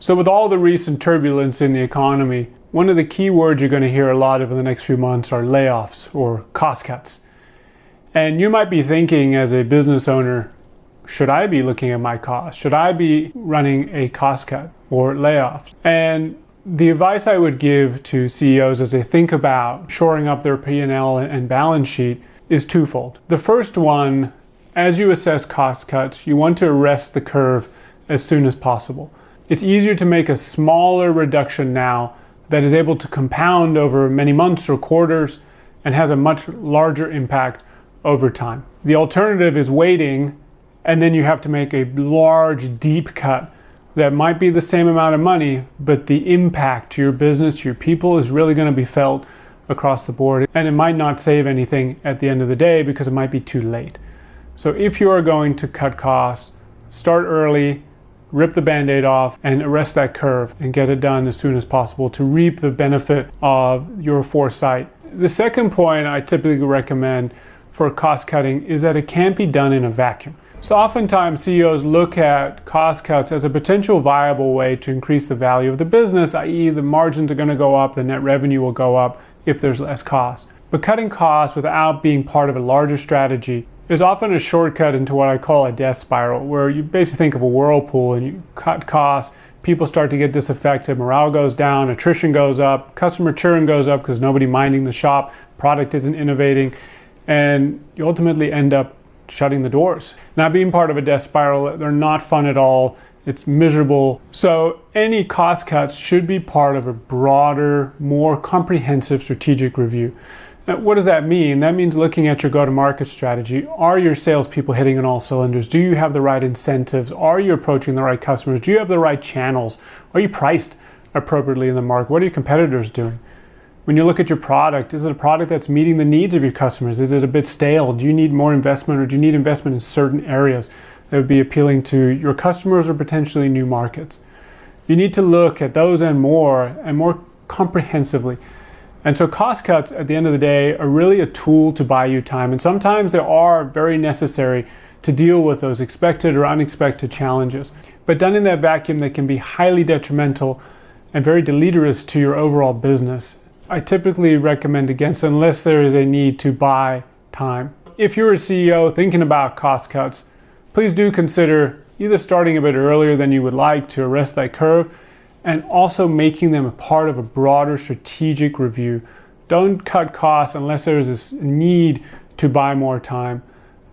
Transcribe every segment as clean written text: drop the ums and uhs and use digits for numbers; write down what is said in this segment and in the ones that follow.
So with all the recent turbulence in the economy, one of the key words you're going to hear a lot of in the next few months are layoffs or cost cuts. And you might be thinking as a business owner, should I be looking at my costs? Should I be running a cost cut or layoffs? And the advice I would give to CEOs as they think about shoring up their P&L and balance sheet is twofold. The first one, as you assess cost cuts, you want to arrest the curve as soon as possible. It's easier to make a smaller reduction now that is able to compound over many months or quarters and has a much larger impact over time. The alternative is waiting, and then you have to make a large, deep cut that might be the same amount of money, but the impact to your business, to your people, is really going to be felt across the board, and it might not save anything at the end of the day because it might be too late. So if you are going to cut costs, start early, rip the Band-Aid off, and arrest that curve and get it done as soon as possible to reap the benefit of your foresight. The second point I typically recommend for cost cutting is that it can't be done in a vacuum. So oftentimes CEOs look at cost cuts as a potential viable way to increase the value of the business, i.e. the margins are going to go up, the net revenue will go up if there's less cost. But cutting costs without being part of a larger strategy is often a shortcut into what I call a death spiral, where you basically think of a whirlpool and you cut costs, people start to get disaffected, morale goes down, attrition goes up, customer churn goes up because nobody minding the shop, product isn't innovating, and you ultimately end up shutting the doors. Now, being part of a death spiral, they're not fun at all. It's miserable. So any cost cuts should be part of a broader, more comprehensive strategic review. Now, what does that mean? That means looking at your go-to-market strategy. Are your salespeople hitting on all cylinders? Do you have the right incentives? Are you approaching the right customers? Do you have the right channels? Are you priced appropriately in the market? What are your competitors doing? When you look at your product, is it a product that's meeting the needs of your customers? Is it a bit stale? Do you need more investment, or do you need investment in certain areas that would be appealing to your customers or potentially new markets? You need to look at those and more comprehensively. And so cost cuts at the end of the day are really a tool to buy you time. And sometimes they are very necessary to deal with those expected or unexpected challenges. But done in that vacuum, they can be highly detrimental and very deleterious to your overall business. I typically recommend against unless there is a need to buy time. If you're a CEO thinking about cost cuts, please do consider either starting a bit earlier than you would like to arrest that curve, and also making them a part of a broader strategic review. Don't cut costs unless there's this need to buy more time.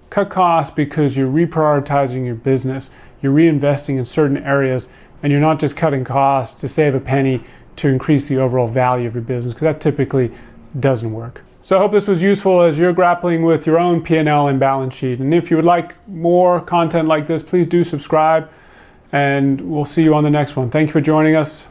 Cut costs because you're reprioritizing your business, you're reinvesting in certain areas, and you're not just cutting costs to save a penny to increase the overall value of your business, because that typically doesn't work. So I hope this was useful as you're grappling with your own P&L and balance sheet. And if you would like more content like this, please do subscribe, and we'll see you on the next one. Thank you for joining us.